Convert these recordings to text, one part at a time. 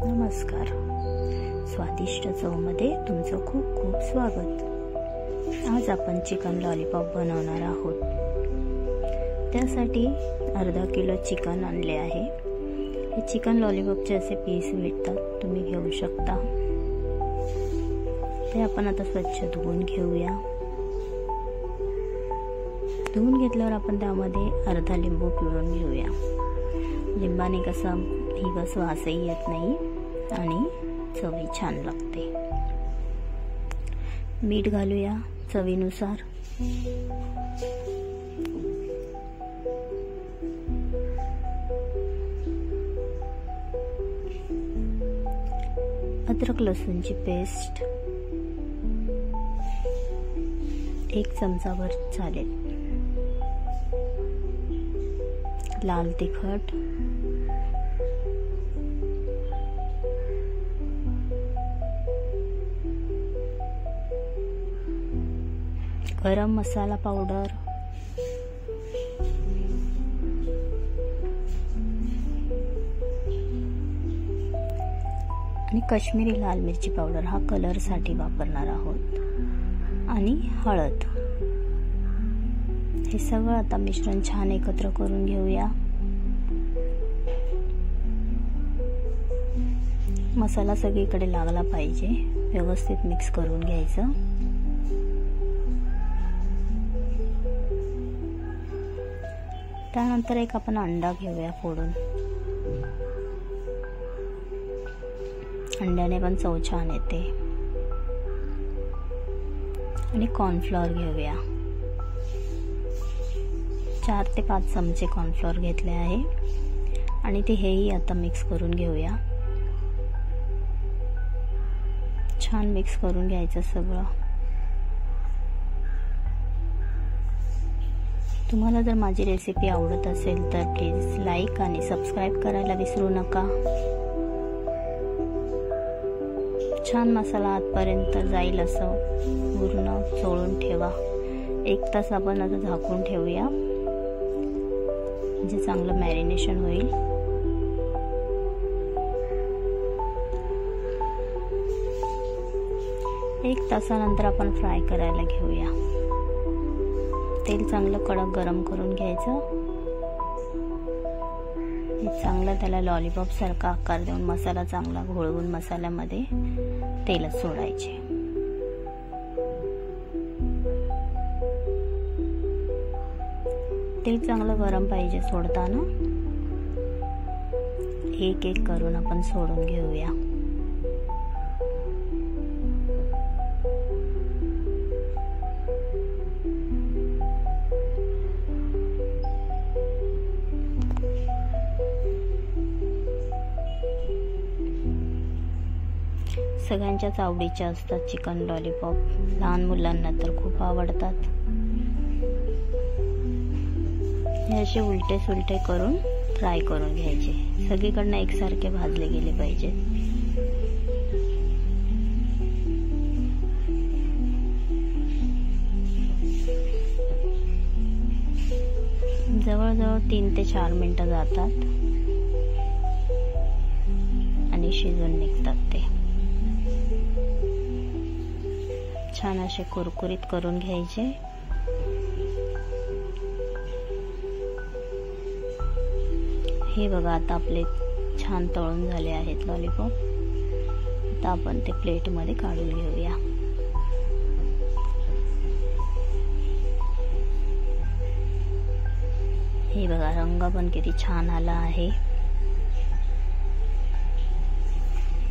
नमस्कार. स्वादिष्ट चवमध्ये तुमचं खूप खूप स्वागत. आज आपण चिकन लॉलीपॉप बनवणार आहोत. त्यासाठी अर्धा किलो चिकन आणले आहे. हे चिकन लॉलीपॉपचे असे पीस भेटतात, तुम्ही घेऊ शकता. ते आपण आता स्वच्छ धुवून घेऊया. धुवून घेतल्यावर आपण त्यामध्ये अर्धा लिंबू पिळून घेऊया. लिंबाने कसा हिरवा वासही येत नाही आणि चवही छान लागते. मीठ घालूया चवीनुसार. अद्रक लसूणची पेस्ट 1 चमचाभर चालेल. लाल तिखट, गरम मसाला पावडर, आणि काश्मीरी लाल मिरची पावडर हा कलर साठी वापरणार आहोत, आणि हळद. हे सगळं आता मिश्रण छान एकत्र करून घेऊया. मसाला सगळीकडे लागला पाहिजे, व्यवस्थित मिक्स करून घ्यायचं. त्यानंतर एक आपण अंडा घेऊया फोडून. अंड्याने पण चव छान येते. आणि कॉर्नफ्लॉवर घेऊया. 4 ते 5 चमचे कॉर्नफ्लॉवर घेतले आहे, आणि ते हेही आता मिक्स करून घेऊया. छान मिक्स करून घ्यायचं सगळं. तुम्हाला जर माझी रेसिपी आवडत असेल तर प्लीज लाईक आणि सबस्क्राईब करायला विसरू नका. छान मसाला आतपर्यंत जाईल असं पूर्ण चोळून ठेवा. 1 तास आपण आता झाकून ठेवूया, म्हणजे चांगलं मॅरिनेशन होईल. एक तासानंतर आपण फ्राय करायला घेऊया. तेल चांगलं कडक गरम करून घ्यायचं. चांगला त्याला लॉलीपॉप सारखा आकार देऊन मसाला चांगला घोळवून मसाल्यामध्ये तेलच सोडायचे. तेल चांगलं गरम पाहिजे सोडताना. एक एक करून आपण सोडून घेऊया. सगळ्यांच्याच आवडीचे असतात चिकन लॉलीपॉप. लहान मुलांना तर खूप आवडतात. हे असे उलटे सुलटे करून फ्राय करून घ्यायचे. सगळीकडनं एकसारखे भाजले गेले पाहिजे. जवळजवळ 3 ते 4 मिनिटं जातात आणि शिजून निघतात ते. छान असे कुरकुरीत करून घ्यायचे. हे बघा, आता आपले छान तळून झाले आहेत लॉलीपॉप. आता आपण ते प्लेटमध्ये काढून घेऊया. हे बघा, रंग पण किती छान आला आहे.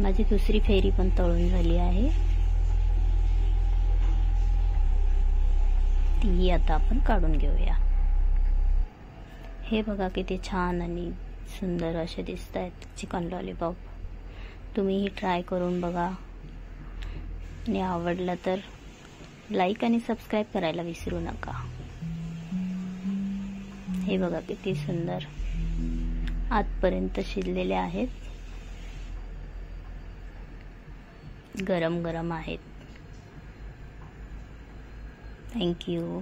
माझी दुसरी फेरी पण तळून झाली आहे. ती आता आपण काढून घेऊया. हे बघा किती छान आणि सुंदर असे दिसत आहेत चिकन लॉलीपॉप. तुम्हीही ट्राय करून बघा, आणि आवडलं तर लाईक आणि सबस्क्राईब करायला विसरू नका. हे बघा किती सुंदर आतपर्यंत शिजलेले आहेत. गरम गरम आहेत. Thank you.